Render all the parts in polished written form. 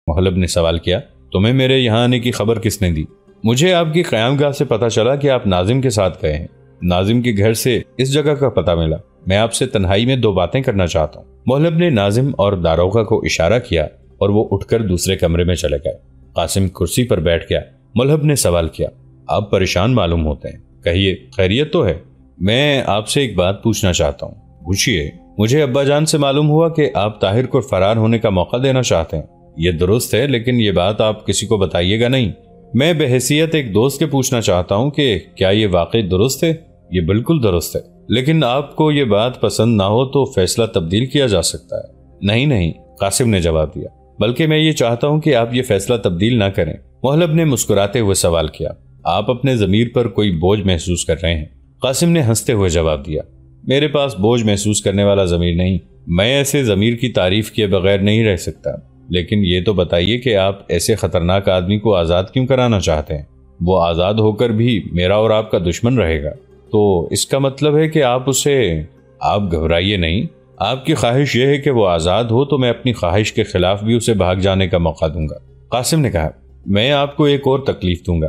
محلب نے سوال کیا۔ تمہیں میرے یہاں آنے کی خبر کس نے دی؟ مجھے آپ کی قیام گاہ سے پتا چلا کہ آپ ناظم کے ساتھ گئے ہیں۔ ناظم کے گھر سے اس جگہ کا پتہ ملا۔ میں آپ سے تنہائی میں 2 باتیں کرنا چاہتا ہوں۔ محلب نے ناظم اور داروغہ کو اشارہ کیا اور وہ اٹھ کر دوسرے کمرے میں چلے گئے۔ قاسم کرسی پر بیٹھ گیا۔ محلب نے سوال کیا، آپ پریشان معلوم ہوتے ہیں، کہیے خیریت تو ہے؟ میں آپ سے ایک بات پوچھنا چاہتا ہوں۔ پوچھیے۔ مجھے ابا جان سے معلوم ہوا کہ آپ طاہر کو فرار ہونے کا موقع دینا چاہتے ہیں۔ یہ درست ہے، لیکن یہ بات آپ کسی کو بتائیے گا نہیں۔ میں بحیثیت ایک دوست کے پوچھنا چاہتا ہوں کہ کیا یہ واقعی درست ہے؟ یہ بالکل درست ہے، لیکن آپ کو یہ بات پسند نہ ہو تو فیصلہ تبدیل کیا جا سکتا ہے۔ نہیں نہیں، قاسم نے جواب دیا، بلکہ میں یہ چاہتا ہوں کہ آپ یہ فیصلہ تبدیل نہ کریں۔ محلب نے مسکراتے ہوئے سوال کیا، آپ اپنے ضمیر پر کوئی بوجھ محسوس کر رہے ہیں؟ قاسم نے ہنستے ہوئے جواب دیا، میرے پاس بوجھ محسوس کرنے والا ضمیر نہیں۔ میں ایسے ضمیر کی تعریف کیے بغیر نہیں رہ سکتا۔ لیکن یہ تو بتائیے کہ آپ ایسے خطرناک آدمی کو آزاد کیوں کرانا چاہتے ہیں؟ وہ آزاد ہو کر بھی میرا اور آپ کا دشمن رہے گا، تو اس کا مطلب ہے کہ آپ گھبرائیے نہیں۔ آپ کی خواہش یہ ہے کہ وہ آزاد ہو تو میں اپنی خواہش کے خلاف بھی اسے بھاگ جانے کا موقع دوں گا۔ قاسم نے کہا، میں آپ کو ایک اور تکلیف دوں گا۔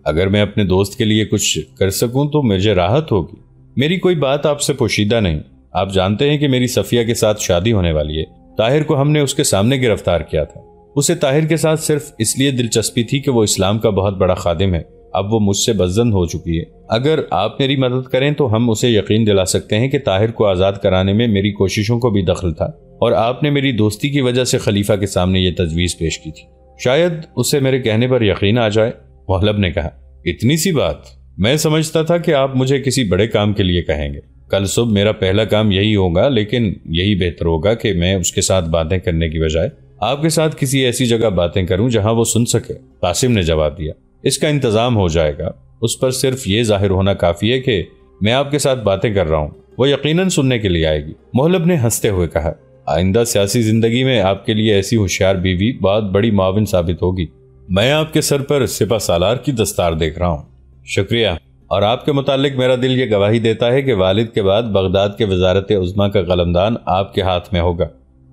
اگر میں اپنے دوست کے لیے کچھ کر سکوں تو مجھے راحت ہوگی۔ میری کوئی بات آپ سے پوشیدہ نہیں۔ آپ جانتے ہیں کہ میری صفیہ کے ساتھ شادی ہونے والی ہے۔ طاہر کو ہم نے اس کے سامنے گرفتار کیا تھا۔ اسے طاہر کے ساتھ صرف اس لیے دلچسپی تھی کہ وہ اسلام کا بہت بڑا خادم ہے۔ اب وہ مجھ سے بدظن ہو چکی ہے۔ اگر آپ میری مدد کریں تو ہم اسے یقین دلا سکتے ہیں کہ طاہر کو آزاد کرانے میں میری کوششوں کو بھی دخل تھا، اور آپ نے میری دوستی کی وجہ سے خلیفہ کے سامنے یہ تجویز پیش کی تھی۔ شاید اسے میرے کہنے پر یقین آ جائے۔ محلب نے کہا، اتنی سی بات؟ میں سمجھتا تھا کہ آپ مجھے کسی بڑے کام کے لیے کہیں گے۔ کل صبح میرا پہلا کام یہی ہوگا، لیکن یہی بہتر ہوگا کہ میں اس کے ساتھ باتیں کرنے کی بجائے آپ کے ساتھ کسی ایسی جگہ باتیں کروں جہاں وہ سن سکے۔ قاسم نے جواب دیا، اس کا انتظام ہو جائے گا۔ اس پر صرف یہ ظاہر ہونا کافی ہے کہ میں آپ کے ساتھ باتیں کر رہا ہوں، وہ یقیناً سننے کے لیے آئے گی۔ محلب نے ہنستے ہوئے کہا، آئندہ سیاسی زندگی میں آپ کے لیے ایسی ہوشیار بیوی بہت بڑی معاون ثابت ہوگی۔ میں آپ کے سر پر سپہ سالار کی دستار دیکھ رہا ہوں۔ شکریہ۔ اور آپ کے متعلق میرا دل یہ گواہی دیتا ہے کہ والد کے بعد بغداد کے وزارت عظمیٰ کا قلمدان آپ کے ہاتھ میں ہوگا،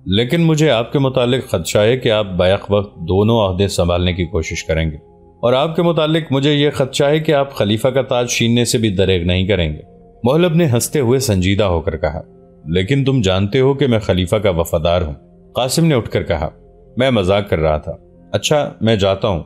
لیکن مجھے آپ کے متعلق خدشہ ہے کہ آپ بیک وقت دونوں عہدے سنبھالنے کی کوشش کریں گے، اور آپ کے متعلق مجھے یہ خدشہ ہے کہ آپ خلیفہ کا تاج چھیننے سے بھی دریغ نہیں کریں گے۔ محلب نے ہنستے ہوئے سنجیدہ ہو کر کہا، لیکن تم جانتے ہو کہ میں خلیفہ کا وفادار ہوں۔ قاسم نے اٹھ کر کہا، میں مذاق کر رہا تھا۔ اچھا، میں جاتا ہوں۔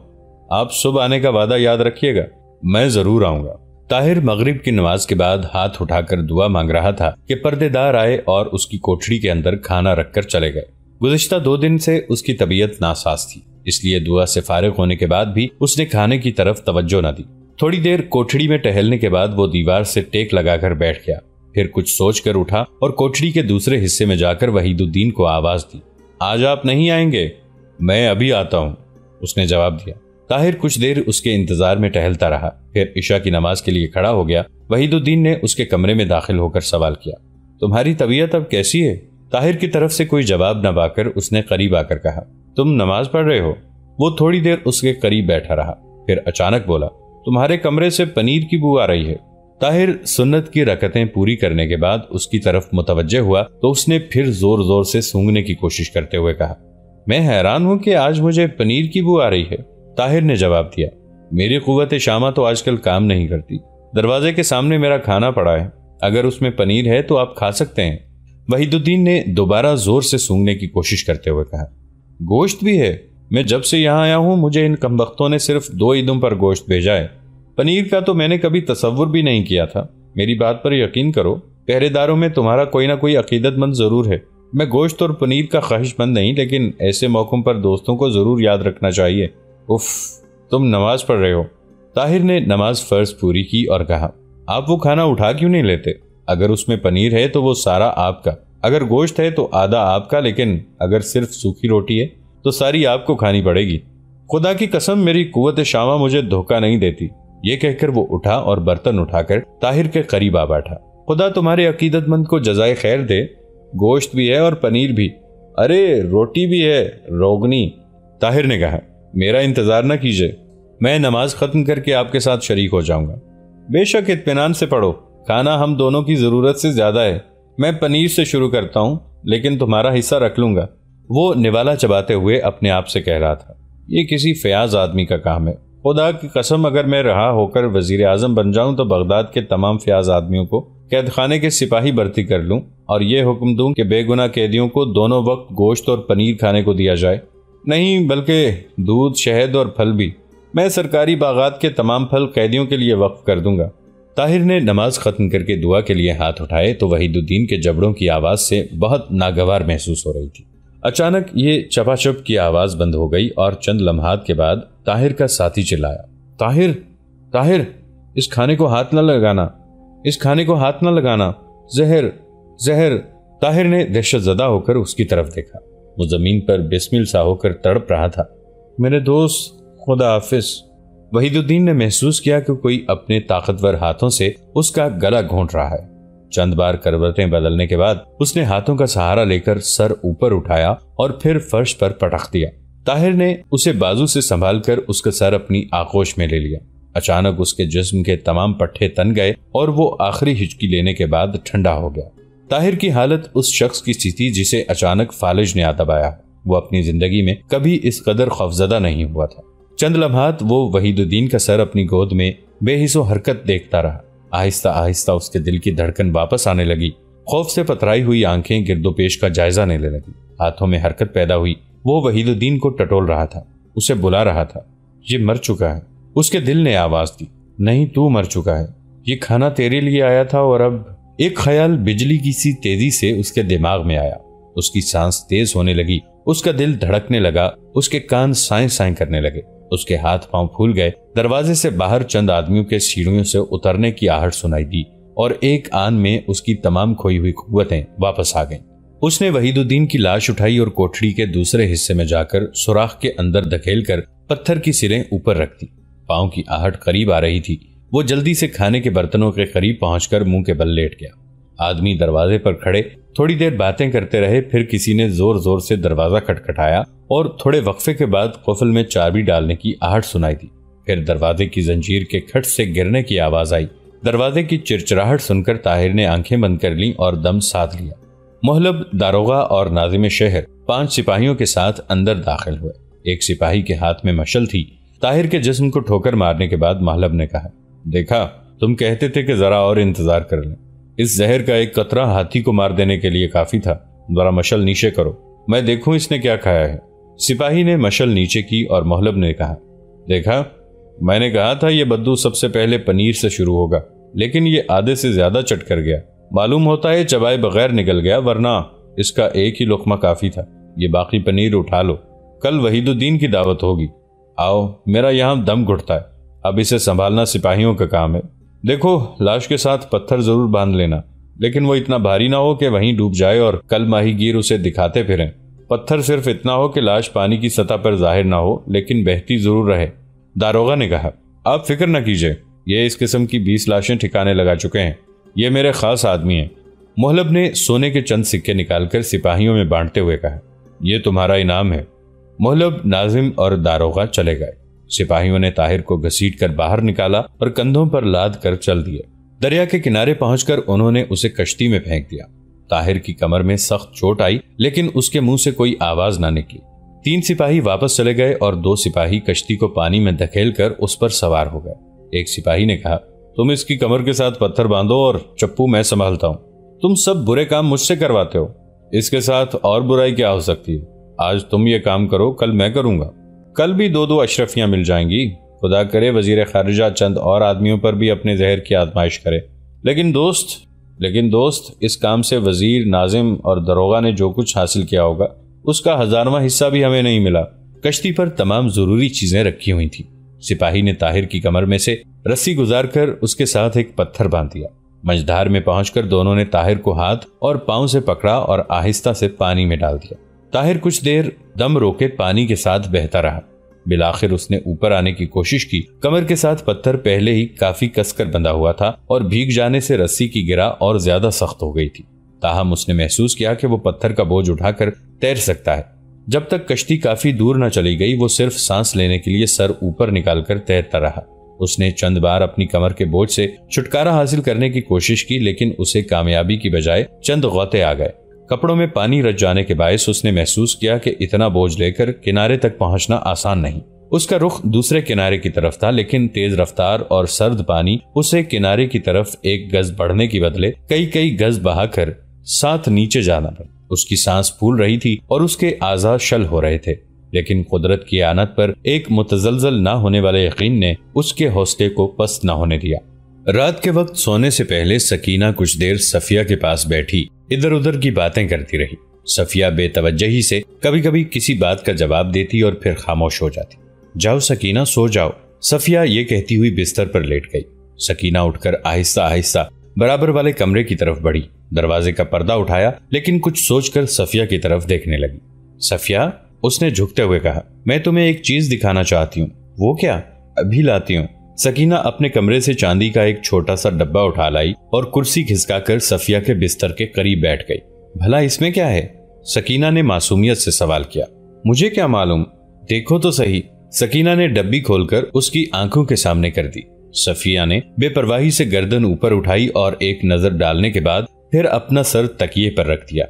آپ صبح آنے کا وعدہ یاد رکھیے گا۔ میں ضرور آؤں گا۔ طاہر مغرب کی نماز کے بعد ہاتھ اٹھا کر دعا مانگ رہا تھا کہ پردے دار آئے اور اس کی کوٹھڑی کے اندر کھانا رکھ کر چلے گئے۔ گزشتہ 2 دن سے اس کی طبیعت ناساز تھی، اس لیے دعا سے فارغ ہونے کے بعد بھی اس نے کھانے کی طرف توجہ نہ دی۔ تھوڑی دیر کوٹھڑی میں ٹہلنے کے بعد وہ دیوار سے ٹیک لگا کر بیٹھ گیا، پھر کچھ سوچ کر اٹھا اور کوٹھڑی کے دوسرے حصے میں جا کر وحید الدین کو آواز دی۔ آج آپ نہیں آئیں گے؟ میں ابھی آتا ہوں، اس نے جواب دیا۔ طاہر کچھ دیر اس کے انتظار میں ٹہلتا رہا، پھر عشاء کی نماز کے لیے کھڑا ہو گیا۔ وحید الدین نے اس کے کمرے میں داخل ہو کر سوال کیا، تمہاری طبیعت اب کیسی ہے؟ طاہر کی طرف سے کوئی جواب نہ پا کر اس نے قریب آ کر کہا، تم نماز پڑھ رہے ہو؟ وہ تھوڑی دیر اس کے قریب بیٹھا رہا، پھر اچانک بولا، تمہارے کمرے سے پنیر کی بو آ رہی ہے۔ طاہر سنت کی رکعتیں پوری کرنے کے بعد اس کی طرف متوجہ ہوا تو اس نے پھر زور زور سے سونگھنے کی کوشش کرتے ہوئے کہا، میں حیران ہوں کہ آج مجھے پنیر کی بو آ رہی ہے۔ طاہر نے جواب دیا، میری قوت شامہ تو آج کل کام نہیں کرتی۔ دروازے کے سامنے میرا کھانا پڑا ہے، اگر اس میں پنیر ہے تو آپ کھا سکتے ہیں۔ وحید الدین نے دوبارہ زور سے سونگھنے کی کوشش کرتے ہوئے کہا، گوشت بھی ہے؟ میں جب سے یہاں آیا ہوں مجھے ان کمبختوں نے صرف 2 عیدوں پر گوشت بھیجا ہے۔ پنیر کا تو میں نے کبھی تصور بھی نہیں کیا تھا۔ میری بات پر یقین کرو، پہرے داروں میں تمہارا کوئی نہ کوئی عقیدت مند ضرور ہے۔ میں گوشت اور پنیر کا خواہش مند نہیں، لیکن ایسے موقعوں پر دوستوں کو ضرور یاد رکھنا چاہیے۔ اف، تم نماز پڑھ رہے ہو؟ طاہر نے نماز فرض پوری کی اور کہا، آپ وہ کھانا اٹھا کیوں نہیں لیتے؟ اگر اس میں پنیر ہے تو وہ سارا آپ کا، اگر گوشت ہے تو آدھا آپ کا، لیکن اگر صرف سوکھی روٹی ہے تو ساری آپ کو کھانی پڑے گی۔ خدا کی قسم میری قوت شامہ مجھے دھوکہ نہیں دیتی۔ یہ کہہ کر وہ اٹھا اور برتن اٹھا کر طاہر کے قریب آ بیٹھا۔ خدا تمہارے عقیدت مند کو جزائے خیر دے، گوشت بھی ہے اور پنیر بھی، ارے روٹی بھی ہے، روغنی۔ طاہر نے کہا، میرا انتظار نہ کیجیے، میں نماز ختم کر کے آپ کے ساتھ شریک ہو جاؤں گا۔ بے شک اطمینان سے پڑھو، کھانا ہم دونوں کی ضرورت سے زیادہ ہے۔ میں پنیر سے شروع کرتا ہوں، لیکن تمہارا حصہ رکھ لوں گا۔ وہ نوالا چباتے ہوئے اپنے آپ سے کہہ رہا تھا، یہ کسی فیاض آدمی کا کام ہے۔ خدا کی قسم اگر میں رہا ہو کر وزیر اعظم بن جاؤں تو بغداد کے تمام فیاض آدمیوں کو قید خانے کے سپاہی بھرتی کر لوں اور یہ حکم دوں کہ بے گناہ قیدیوں کو دونوں وقت گوشت اور پنیر کھانے کو دیا جائے، نہیں بلکہ دودھ، شہد اور پھل بھی۔ میں سرکاری باغات کے تمام پھل قیدیوں کے لیے وقف کر دوں گا۔ طاہر نے نماز ختم کر کے دعا کے لیے ہاتھ اٹھائے تو وحید الدین کے جبڑوں کی آواز سے بہت ناگوار محسوس ہو رہی تھی۔ اچانک یہ چپا چپ کی آواز بند ہو گئی اور چند لمحات کے بعد طاہر کا ساتھی چلایا، طاہر طاہر، اس کھانے کو ہاتھ نہ لگانا، اس کھانے کو ہاتھ نہ لگانا، زہر زہر۔ طاہر نے دہشت زدہ ہو کر اس کی طرف دیکھا۔ وہ زمین پر بسمل سا ہو کر تڑپ رہا تھا۔ میرے دوست، خدا حافظ۔ وحید الدین نے محسوس کیا کہ کوئی اپنے طاقتور ہاتھوں سے اس کا گلا گھونٹ رہا ہے۔ چند بار کروٹیں بدلنے کے بعد اس نے ہاتھوں کا سہارا لے کر سر اوپر اٹھایا اور پھر فرش پر پٹخ دیا۔ طاہر نے اسے بازو سے سنبھال کر اس کا سر اپنی آغوش میں لے لیا۔ اچانک اس کے جسم کے تمام پٹھے تن گئے اور وہ آخری ہچکی لینے کے بعد ٹھنڈا ہو گیا۔ طاہر کی حالت اس شخص کی سی تھی جسے اچانک فالج نے دبایا۔ وہ اپنی زندگی میں کبھی اس قدر خوفزدہ نہیں ہوا تھا۔ چند لمحات وہ وحید الدین کا سر اپنی گود میں بے حس و حرکت دیکھتا رہا۔ آہستہ آہستہ اس کے دل کی دھڑکن واپس آنے لگی۔ خوف سے پتھرائی ہوئی آنکھیں گرد و پیش کا جائزہ لینے لگی۔ ہاتھوں میں حرکت پیدا ہوئی۔ وہ وحید الدین کو ٹٹول رہا تھا، اسے بلا رہا تھا۔ یہ مر چکا ہے، اس کے دل نے آواز دی۔ نہیں، تو مر چکا ہے، یہ کھانا تیرے لیے آیا تھا۔ اور اب ایک خیال بجلی کی سی تیزی سے اس کے دماغ میں آیا۔ اس کی سانس تیز ہونے لگی، اس کا دل دھڑکنے لگا، اس کے کان سائیں سائیں کرنے لگے، اس کے ہاتھ پاؤں پھول گئے۔ دروازے سے باہر چند آدمیوں کے سیڑھیوں سے اترنے کی آہٹ سنائی دی اور ایک آن میں اس کی تمام کھوئی ہوئی قوتیں واپس آ گئیں۔ اس نے وحید الدین کی لاش اٹھائی اور کوٹھڑی کے دوسرے حصے میں جا کر سوراخ کے اندر دھکیل کر پتھر کی سریں اوپر رکھ دی۔ پاؤں کی آہٹ قریب آ رہی تھی۔ وہ جلدی سے کھانے کے برتنوں کے قریب پہنچ کر منہ کے بل لیٹ گیا۔ آدمی دروازے پر کھڑے تھوڑی دیر باتیں کرتے رہے، پھر کسی نے زور زور سے دروازہ کھٹکھٹایا اور تھوڑے وقفے کے بعد قفل میں چابی ڈالنے کی آہٹ سنائی دی۔ پھر دروازے کی زنجیر کے کھٹ سے گرنے کی آواز آئی۔ دروازے کی چرچراہٹ سن کر طاہر نے آنکھیں بند کر لیں اور دم ساتھ لیا۔ محلب، داروغہ اور ناظم شہر 5 سپاہیوں کے ساتھ اندر داخل ہوئے۔ ایک سپاہی کے ہاتھ میں مشل تھی۔ طاہر کے جسم کو ٹھوکر مارنے کے بعد محلب نے کہا، دیکھا، تم کہتے تھے کہ ذرا اور انتظار کر لیں۔ اس زہر کا ایک قطرہ ہاتھی کو مار دینے کے لیے کافی تھا۔ ذرا مشل نیچے کرو، میں دیکھوں اس نے کیا کھایا ہے۔ سپاہی نے مشل نیچے کی اور محلب نے کہا، دیکھا، میں نے کہا تھا یہ بدو سب سے پہلے پنیر سے شروع ہوگا، لیکن یہ آدھے سے زیادہ چٹ کر گیا۔ معلوم ہوتا ہے چبائے بغیر نکل گیا، ورنہ اس کا ایک ہی لقمہ کافی تھا۔ یہ باقی پنیر اٹھا لو، کل وحید الدین کی دعوت ہوگی۔ آؤ، میرا یہاں دم گھٹتا ہے، اب اسے سنبھالنا سپاہیوں کا کام ہے۔ دیکھو، لاش کے ساتھ پتھر ضرور باندھ لینا، لیکن وہ اتنا بھاری نہ ہو کہ وہیں ڈوب جائے اور کل ماہی گیر اسے دکھاتے پھریں۔ پتھر صرف اتنا ہو کہ لاش پانی کی سطح پر ظاہر نہ ہو، لیکن بہتی ضرور رہے۔ داروغہ نے کہا، آپ فکر نہ کیجئے، یہ اس قسم کی 20 لاشیں ٹھکانے لگا چکے ہیں، یہ میرے خاص آدمی ہیں۔ محلب نے سونے کے چند سکے نکال کر سپاہیوں میں بانٹتے ہوئے کہا، یہ تمہارا انعام ہے۔ محلب، ناظم اور داروغہ چلے گئے۔ سپاہیوں نے طاہر کو گھسیٹ کر باہر نکالا اور کندھوں پر لاد کر چل دیے۔ دریا کے کنارے پہنچ کر انہوں نے اسے کشتی میں پھینک دیا۔ طاہر کی کمر میں سخت چوٹ آئی، لیکن اس کے منہ سے کوئی آواز نہ نکلی۔ 3 سپاہی واپس چلے گئے اور 2 سپاہی کشتی کو پانی میں دھکیل کر اس پر سوار ہو گئے۔ ایک سپاہی نے کہا، تم اس کی کمر کے ساتھ پتھر باندھو اور چپو میں سنبھالتا ہوں۔ تم سب برے کام مجھ سے کرواتے ہو، اس کے ساتھ اور برائی کیا ہو سکتی ہے؟ آج تم یہ کام کرو، کل میں کروں گا۔ کل بھی 2 اشرفیاں مل جائیں گی۔ خدا کرے وزیر خارجہ چند اور آدمیوں پر بھی اپنے زہر کی آزمائش کرے۔ لیکن دوست اس کام سے وزیر، ناظم اور داروغہ نے جو کچھ حاصل کیا ہوگا اس کا 1000واں حصہ بھی ہمیں نہیں ملا۔ کشتی پر تمام ضروری چیزیں رکھی ہوئی تھیں۔ سپاہی نے طاہر کی کمر میں سے رسی گزار کر اس کے ساتھ ایک پتھر باندھ دیا۔ مجدھار میں پہنچ کر دونوں نے طاہر کو ہاتھ اور پاؤں سے پکڑا اور آہستہ سے پانی میں ڈال دیا۔ طاہر کچھ دیر دم روکے پانی کے ساتھ بہتا رہا۔ بالآخر اس نے اوپر آنے کی کوشش کی۔ کمر کے ساتھ پتھر پہلے ہی کافی کس کر بندھا ہوا تھا اور بھیگ جانے سے رسی کی گرا اور زیادہ سخت ہو گئی تھی۔ تاہم اس نے محسوس کیا کہ وہ پتھر کا بوجھ اٹھا کر تیر سکتا ہے۔ جب تک کشتی کافی دور نہ چلی گئی، وہ صرف سانس لینے کے لیے سر اوپر نکال کر تیرتا رہا۔ اس نے چند بار اپنی کمر کے بوجھ سے چھٹکارا حاصل کرنے کی کوشش کی، لیکن اسے کامیابی کی بجائے چند غوطے آ گئے۔ کپڑوں میں پانی رچ جانے کے باعث اس نے محسوس کیا کہ اتنا بوجھ لے کر کنارے تک پہنچنا آسان نہیں۔ اس کا رخ دوسرے کنارے کی طرف تھا، لیکن تیز رفتار اور سرد پانی اسے کنارے کی طرف ایک گز بڑھنے کی بدلے کئی گز بہا کر ساتھ نیچے جانا پڑا۔ اس کی سانس پھول رہی تھی اور اس کے اعضاء شل ہو رہے تھے، لیکن قدرت کی اعانت پر ایک متزلزل نہ ہونے والے یقین نے اس کے حوصلے کو پست نہ ہونے دیا۔ رات کے وقت سونے سے پہلے سکینہ کچھ دیر صفیہ کے پاس بیٹھی ادھر ادھر کی باتیں کرتی رہی۔ صفیہ بے توجہی سے کبھی کبھی کسی بات کا جواب دیتی اور پھر خاموش ہو جاتی۔ جاؤ سکینہ، سو جاؤ، صفیہ یہ کہتی ہوئی بستر پر لیٹ گئی۔ سکینہ اٹھ کر آہستہ آہستہ برابر والے کمرے کی طرف بڑھی، دروازے کا پردہ اٹھایا، لیکن کچھ سوچ کر صفیہ کی طرف دیکھنے لگی۔ صفیہ، اس نے جھکتے ہوئے کہا، میں تمہیں ایک چیز دکھانا چاہتی ہوں۔ وہ کیا؟ ابھی لاتی ہوں۔ سکینہ اپنے کمرے سے چاندی کا ایک چھوٹا سا ڈبہ اٹھا لائی اور کرسی کھسکا کر صفیہ کے بستر کے قریب بیٹھ گئی۔ بھلا اس میں کیا ہے؟ سکینہ نے معصومیت سے سوال کیا۔ مجھے کیا معلوم، دیکھو تو صحیح۔ سکینہ نے ڈبی کھول کر اس کی آنکھوں کے سامنے کر دی۔ صفیہ نے بے پرواہی سے گردن اوپر اٹھائی اور ایک نظر ڈالنے کے بعد پھر اپنا سر تکیے پر رکھ دیا۔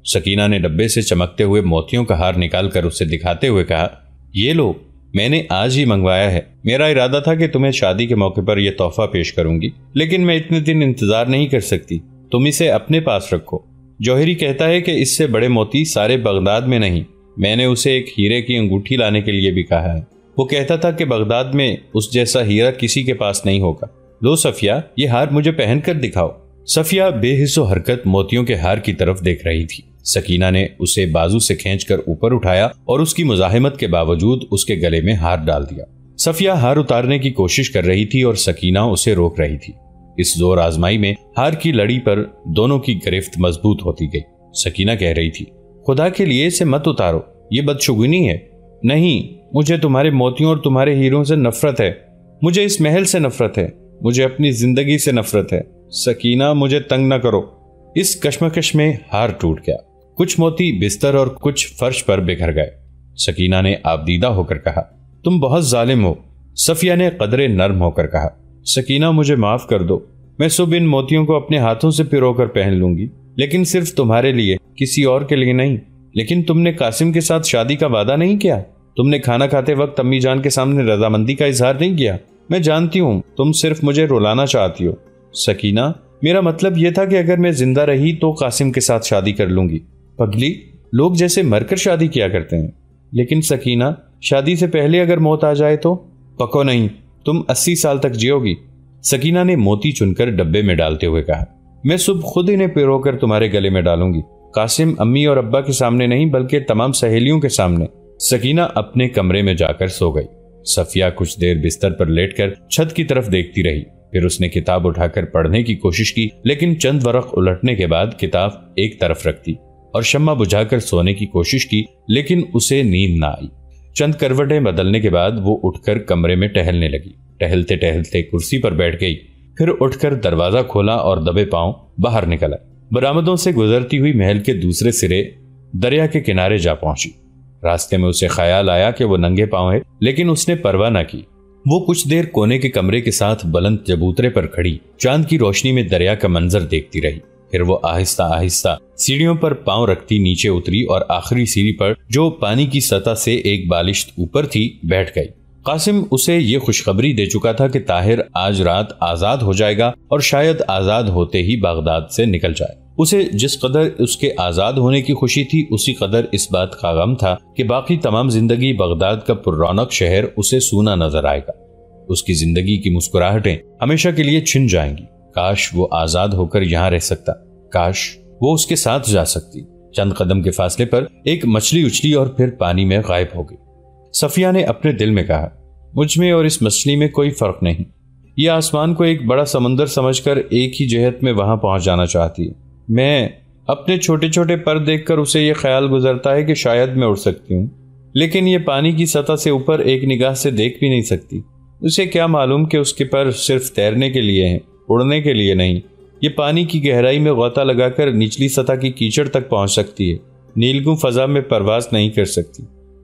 سکینہ نے ڈبے سے چمکتے ہوئے موتیوں کا ہار نکال کر اسے دکھاتے ہوئے کہا، یہ لو، میں نے آج ہی منگوایا ہے۔ میرا ارادہ تھا کہ تمہیں شادی کے موقع پر یہ تحفہ پیش کروں گی، لیکن میں اتنے دن انتظار نہیں کر سکتی۔ تم اسے اپنے پاس رکھو۔ جوہری کہتا ہے کہ اس سے بڑے موتی سارے بغداد میں نہیں۔ میں نے اسے ایک ہیرے کی انگوٹھی لانے کے لیے بھی کہا ہے۔ وہ کہتا تھا کہ بغداد میں اس جیسا ہیرا کسی کے پاس نہیں ہوگا۔ لو صفیہ، یہ ہار مجھے پہن کر دکھاؤ۔ صفیہ بے حس و حرکت موتیوں کے ہار کی طرف دیکھ رہی تھی۔ سکینہ نے اسے بازو سے کھینچ کر اوپر اٹھایا اور اس کی مزاحمت کے باوجود اس کے گلے میں ہار ڈال دیا۔ صفیہ ہار اتارنے کی کوشش کر رہی تھی اور سکینہ اسے روک رہی تھی۔ اس زور آزمائی میں ہار کی لڑی پر دونوں کی گرفت مضبوط ہوتی گئی۔ سکینہ کہہ رہی تھی، خدا کے لیے اسے مت اتارو، یہ بدشگونی ہے۔ نہیں، مجھے تمہارے موتیوں اور تمہارے ہیروں سے نفرت ہے۔ مجھے اس محل سے نفرت ہے۔ مجھے اپنی زندگی سے نفرت ہے۔ سکینہ، مجھے تنگ نہ کرو۔ اس کشمکش میں ہار ٹوٹ گیا۔ کچھ موتی بستر اور کچھ فرش پر بکھر گئے۔ سکینہ نے آبدیدہ ہو کر کہا، تم بہت ظالم ہو۔ صفیہ نے قدرے نرم ہو کر کہا، سکینہ مجھے معاف کر دو۔ میں صبح ان موتیوں کو اپنے ہاتھوں سے پرو کر پہن لوں گی، لیکن صرف تمہارے لیے، کسی اور کے لیے نہیں۔ لیکن تم نے قاسم کے ساتھ شادی کا وعدہ نہیں کیا۔ تم نے کھانا کھاتے وقت امی جان کے سامنے رضامندی کا اظہار نہیں کیا۔ میں جانتی ہوں تم صرف مجھے رلانا چاہتی ہو۔ سکینہ، میرا مطلب یہ تھا کہ اگر میں زندہ رہی تو قاسم کے ساتھ شادی کر لوں گی۔ پگلی، لوگ جیسے مر کر شادی کیا کرتے ہیں۔ لیکن سکینہ، شادی سے پہلے اگر موت آ جائے تو؟ پکو نہیں، تم 80 سال تک جیو گی۔ سکینہ نے موتی چن کر ڈبے میں ڈالتے ہوئے کہا، میں صبح خود انہیں پیرو کر تمہارے گلے میں ڈالوں گی۔ قاسم امی اور ابا کے سامنے نہیں بلکہ تمام سہیلیوں کے سامنے۔ سکینہ اپنے کمرے میں جا کر سو گئی۔ صفیہ کچھ دیر بستر پر لیٹ کر چھت کی طرف دیکھتی رہی، پھر اس نے کتاب اٹھا کر پڑھنے کی کوشش کی، لیکن چند ورق الٹنے کے بعد کتاب ایک طرف رکھ دی اور شمع بجھا کر سونے کی کوشش کی، لیکن اسے نیند نہ آئی۔ چند کروٹیں بدلنے کے بعد وہ اٹھ کر کمرے میں ٹہلنے لگی۔ ٹہلتے ٹہلتے کرسی پر بیٹھ گئی، پھر اٹھ کر دروازہ کھولا اور دبے پاؤں باہر نکل آئی۔ برآمدوں سے گزرتی ہوئی محل کے دوسرے سرے دریا کے کنارے جا پہنچی۔ راستے میں اسے خیال آیا کہ وہ ننگے پاؤں ہے، لیکن اس نے پرواہ نہ کی۔ وہ کچھ دیر کونے کے کمرے کے ساتھ بلند چبوترے پر کھڑی چاند کی روشنی میں دریا کا منظر دیکھتی رہی۔ پھر وہ آہستہ آہستہ سیڑھیوں پر پاؤں رکھتی نیچے اتری اور آخری سیڑھی پر، جو پانی کی سطح سے ایک بالشت اوپر تھی، بیٹھ گئی۔ قاسم اسے یہ خوشخبری دے چکا تھا کہ طاہر آج رات آزاد ہو جائے گا اور شاید آزاد ہوتے ہی بغداد سے نکل جائے۔ اسے جس قدر اس کے آزاد ہونے کی خوشی تھی، اسی قدر اس بات کا غم تھا کہ باقی تمام زندگی بغداد کا پر رونق شہر اسے سونا نظر آئے گا۔ اس کی زندگی کی مسکراہٹیں ہمیشہ کے لیے چھن جائیں گی۔ کاش وہ آزاد ہو کر یہاں رہ سکتا، کاش وہ اس کے ساتھ جا سکتی۔ چند قدم کے فاصلے پر ایک مچھلی اچھلی اور پھر پانی میں غائب ہو گئی۔ صفیہ نے اپنے دل میں کہا، مجھ میں اور اس مچھلی میں کوئی فرق نہیں۔ یہ آسمان کو ایک بڑا سمندر سمجھ کر ایک ہی جہت میں وہاں پہنچ جانا چاہتی ہے۔ میں اپنے چھوٹے چھوٹے پر دیکھ کر اسے یہ خیال گزرتا ہے کہ شاید میں اڑ سکتی ہوں، لیکن یہ پانی کی سطح سے اوپر ایک نگاہ سے دیکھ بھی نہیں سکتی۔ اسے کیا معلوم کہ اس کے پر صرف تیرنے کے لیے ہیں، اڑنے کے لیے نہیں۔ یہ پانی کی گہرائی میں غوطہ لگا کر نچلی سطح کی کیچڑ تک پہنچ سکتی ہے، نیلگوں فضا میں پرواز نہیں کر سکتی۔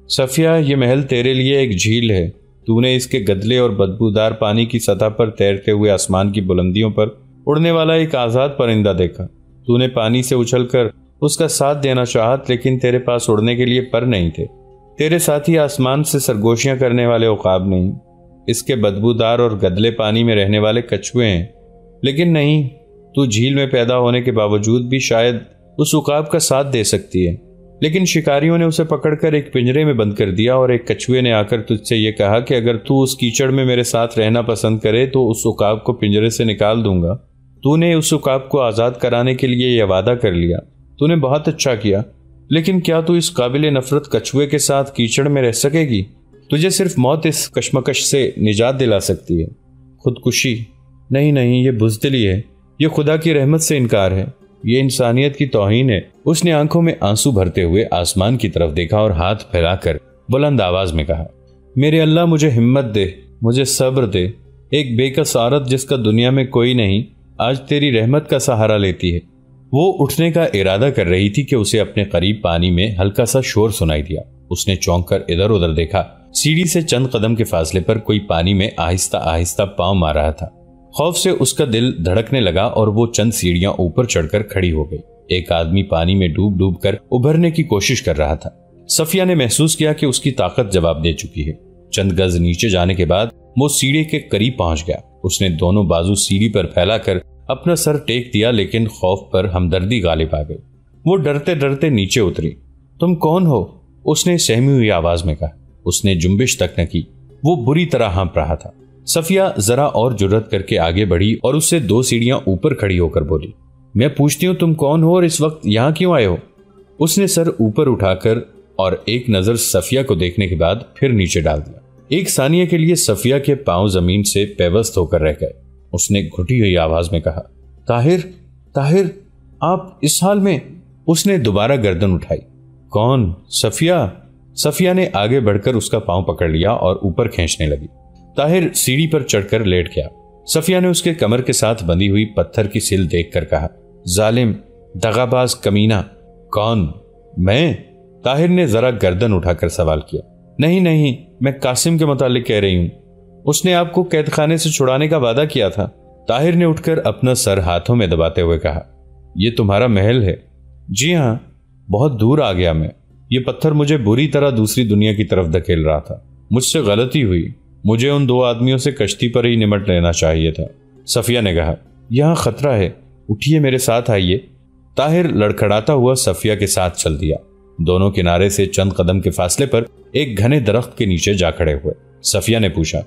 صفیہ، یہ محل تیرے لیے ایک جھیل ہے۔ تو نے اس کے گدلے اور بدبودار پانی کی سطح پر تیرتے ہوئے آسمان کی بلندیوں پر اڑنے والا ایک آزاد پرندہ دیکھا۔ تو نے پانی سے اچھل کر اس کا ساتھ دینا چاہت، لیکن تیرے پاس اڑنے کے لیے پر نہیں تھے۔ تیرے ساتھی آسمان سے سرگوشیاں کرنے والے عقاب نہیں، اس کے بدبودار اور گدلے پانی میں رہنے والے کچھوے ہیں۔ لیکن نہیں، تو جھیل میں پیدا ہونے کے باوجود بھی شاید اس عقاب کا ساتھ دے سکتی ہے، لیکن شکاریوں نے اسے پکڑ کر ایک پنجرے میں بند کر دیا، اور ایک کچھوے نے آ کر تجھ سے یہ کہا کہ اگر تو اس کیچڑ میں میرے ساتھ رہنا پسند کرے تو اس عقاب کو پنجرے سے نکال دوں گا۔ تو نے اس عقاب کو آزاد کرانے کے لیے یہ وعدہ کر لیا، تو نے بہت اچھا کیا، لیکن کیا تو اس قابل نفرت کچھوے کے ساتھ کیچڑ میں رہ سکے گی؟ تجھے صرف موت اس کشمکش سے نجات دلا سکتی ہے۔ خودکشی؟ نہیں نہیں، یہ بزدلی ہے، یہ خدا کی رحمت سے انکار ہے، یہ انسانیت کی توہین ہے۔ اس نے آنکھوں میں آنسو بھرتے ہوئے آسمان کی طرف دیکھا اور ہاتھ پھیلا کر بلند آواز میں کہا، میرے اللہ مجھے ہمت دے، مجھے صبر دے۔ ایک بے کس عورت جس کا دنیا میں کوئی نہیں، آج تیری رحمت کا سہارا لیتی ہے۔ وہ اٹھنے کا ارادہ کر رہی تھی کہ اسے اپنے قریب پانی میں ہلکا سا شور سنائی دیا۔ اس نے چونک کر ادھر ادھر دیکھا۔ سیڑھی سے چند قدم کے فاصلے پر کوئی پانی میں آہستہ آہستہ پاؤں مار رہا تھا۔ خوف سے اس کا دل دھڑکنے لگا اور وہ چند سیڑھیاں اوپر چڑھ کر کھڑی ہو گئی۔ ایک آدمی پانی میں ڈوب ڈوب کر ابھرنے کی کوشش کر رہا تھا۔ صفیہ نے محسوس کیا کہ اس کی طاقت جواب دے چکی ہے۔ چند گز نیچے جانے کے بعد وہ سیڑھی کے قریب پہنچ گیا۔ اس نے دونوں بازو سیڑھی پر پھیلا کر اپنا سر ٹیک دیا، لیکن خوف پر ہمدردی غالب آ گئی۔ وہ ڈرتے ڈرتے نیچے اتری۔ تم کون ہو؟ اس نے سہمی ہوئی آواز میں کہا۔ اس نے جنبش تک نہ کی، وہ بری طرح ہانپ رہا تھا۔ صفیہ ذرا اور جرأت کر کے آگے بڑھی اور اس سے 2 سیڑھیاں اوپر کھڑی ہو کر بولی، میں پوچھتی ہوں تم کون ہو اور اس وقت یہاں کیوں آئے ہو؟ اس نے سر اوپر اٹھا کر اور ایک نظر صفیہ کو دیکھنے کے بعد پھر نیچے ڈال دیا۔ ایک ثانیہ کے لیے صفیہ کے پاؤں زمین سے پیوست ہو کر رہ گئے۔ اس نے گھٹی ہوئی آواز میں کہا، طاہر، طاہر، آپ اس حال میں؟ اس نے دوبارہ گردن اٹھائی۔ کون؟ صفیہ۔ صفیہ نے آگے بڑھ کر اس کا پاؤں پکڑ لیا اور اوپر کھینچنے لگی۔ طاہر سیڑھی پر چڑھ کر لیٹ گیا۔ صفیہ نے اس کے کمر کے ساتھ بندھی ہوئی پتھر کی سل دیکھ کر کہا، ظالم، دغاباز، کمینہ۔ کون؟ میں؟ طاہر نے ذرا گردن اٹھا کر سوال کیا۔ نہیں نہیں، میں قاسم کے متعلق کہہ رہی ہوں۔ اس نے آپ کو قید خانے سے چھڑانے کا وعدہ کیا تھا۔ طاہر نے اٹھ کر اپنا سر ہاتھوں میں دباتے ہوئے کہا، یہ تمہارا محل ہے؟ جی ہاں، بہت دور آ گیا میں۔ یہ پتھر مجھے بری طرح دوسری دنیا کی طرف دھکیل رہا تھا۔ مجھ سے غلطی ہوئی، مجھے ان 2 آدمیوں سے کشتی پر ہی نمٹ لینا چاہیے تھا۔ صفیہ نے کہا، یہاں خطرہ ہے، اٹھیے میرے ساتھ آئیے۔ طاہر لڑکھڑاتا ہوا صفیہ کے ساتھ چل دیا۔ دونوں کنارے سے چند قدم کے فاصلے پر ایک گھنے درخت کے نیچے جا کھڑے ہوئے۔ صفیہ نے پوچھا،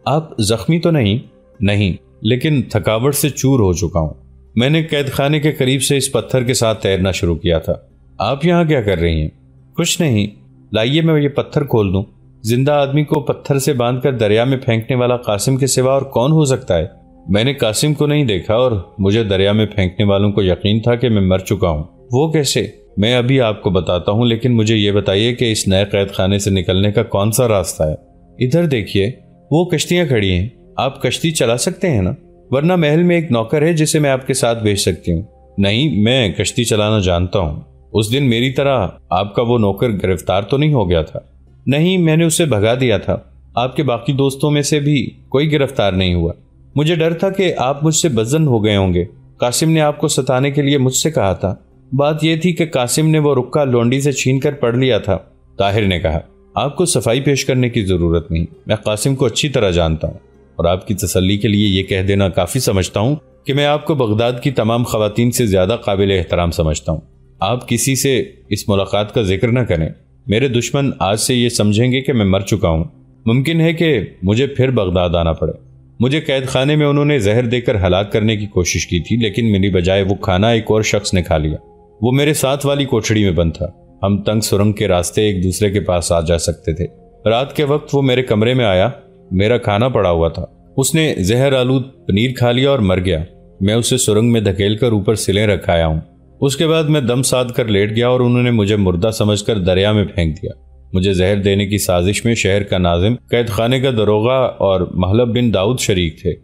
آپ زخمی تو نہیں؟ نہیں، لیکن تھکاوٹ سے چور ہو چکا ہوں۔ میں نے قید خانے کے قریب سے اس پتھر کے ساتھ تیرنا شروع کیا تھا۔ آپ یہاں کیا کر رہی ہیں؟ کچھ نہیں، لائیے میں یہ پتھر کھول دوں۔ زندہ آدمی کو پتھر سے باندھ کر دریا میں پھینکنے والا قاسم کے سوا اور کون ہو سکتا ہے؟ میں نے قاسم کو نہیں دیکھا اور مجھے دریا میں پھینکنے والوں کو یقین تھا کہ میں مر چکا ہوں۔ وہ کیسے؟ میں ابھی آپ کو بتاتا ہوں، لیکن مجھے یہ بتائیے کہ اس نئے قید خانے سے نکلنے کا کون سا راستہ ہے؟ ادھر دیکھیے، وہ کشتیاں کھڑی ہیں، آپ کشتی چلا سکتے ہیں نا؟ ورنہ محل میں ایک نوکر ہے جسے میں آپ کے ساتھ بھیج سکتی ہوں۔ نہیں، میں کشتی چلانا جانتا ہوں۔ اس دن میری طرح آپ کا وہ نوکر گرفتار تو نہیں ہو گیا تھا؟ نہیں، میں نے اسے بھگا دیا تھا۔ آپ کے باقی دوستوں میں سے بھی کوئی گرفتار نہیں ہوا۔ مجھے ڈر تھا کہ آپ مجھ سے بدظن ہو گئے ہوں گے۔ قاسم نے آپ کو ستانے کے لیے مجھ سے کہا تھا۔ بات یہ تھی کہ قاسم نے وہ رکا لونڈی سے چھین کر پڑھ لیا تھا۔ طاہر نے کہا، آپ کو صفائی پیش کرنے کی ضرورت نہیں، میں قاسم کو اچھی طرح جانتا ہوں، اور آپ کی تسلی کے لیے یہ کہہ دینا کافی سمجھتا ہوں کہ میں آپ کو بغداد کی تمام خواتین سے زیادہ قابل احترام سمجھتا ہوں۔ آپ کسی سے اس ملاقات کا ذکر نہ کریں، میرے دشمن آج سے یہ سمجھیں گے کہ میں مر چکا ہوں۔ ممکن ہے کہ مجھے پھر بغداد آنا پڑے۔ مجھے قید خانے میں انہوں نے زہر دے کر ہلاک کرنے کی کوشش کی تھی، لیکن میری بجائے وہ کھانا ایک اور شخص نے کھا لیا۔ وہ میرے ساتھ والی کوٹھڑی میں بند تھا۔ ہم تنگ سرنگ کے راستے ایک دوسرے کے پاس آ جا سکتے تھے۔ رات کے وقت وہ میرے کمرے میں آیا، میرا کھانا پڑا ہوا تھا۔ اس نے زہر آلود پنیر کھا لیا اور مر گیا۔ میں اسے سرنگ میں دھکیل کر اوپر سلیں رکھایا ہوں۔ اس کے بعد میں دم ساد کر لیٹ گیا اور انہوں نے مجھے مردہ سمجھ کر دریا میں پھینک دیا۔ مجھے زہر دینے کی سازش میں شہر کا ناظم، قید خانے کا دروغہ اور محلب بن داؤد شریک تھے۔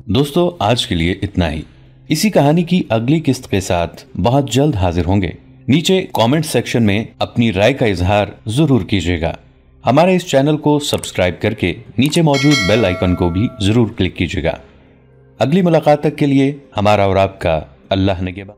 دوستو، آج کے لیے اتنا ہی۔ اسی کہانی کی اگلی قسط کے ساتھ بہت جلد حاضر ہوں گے۔ نیچے کامنٹ سیکشن میں اپنی رائے کا اظہار ضرور کیجیے گا۔ ہمارے اس چینل کو سبسکرائب کر کے نیچے موجود بیل آئیکن کو بھی ضرور کلک کیجیے گا۔ اگلی ملاقات تک کے لیے ہمارا اور آپ کا اللہ نگہبان۔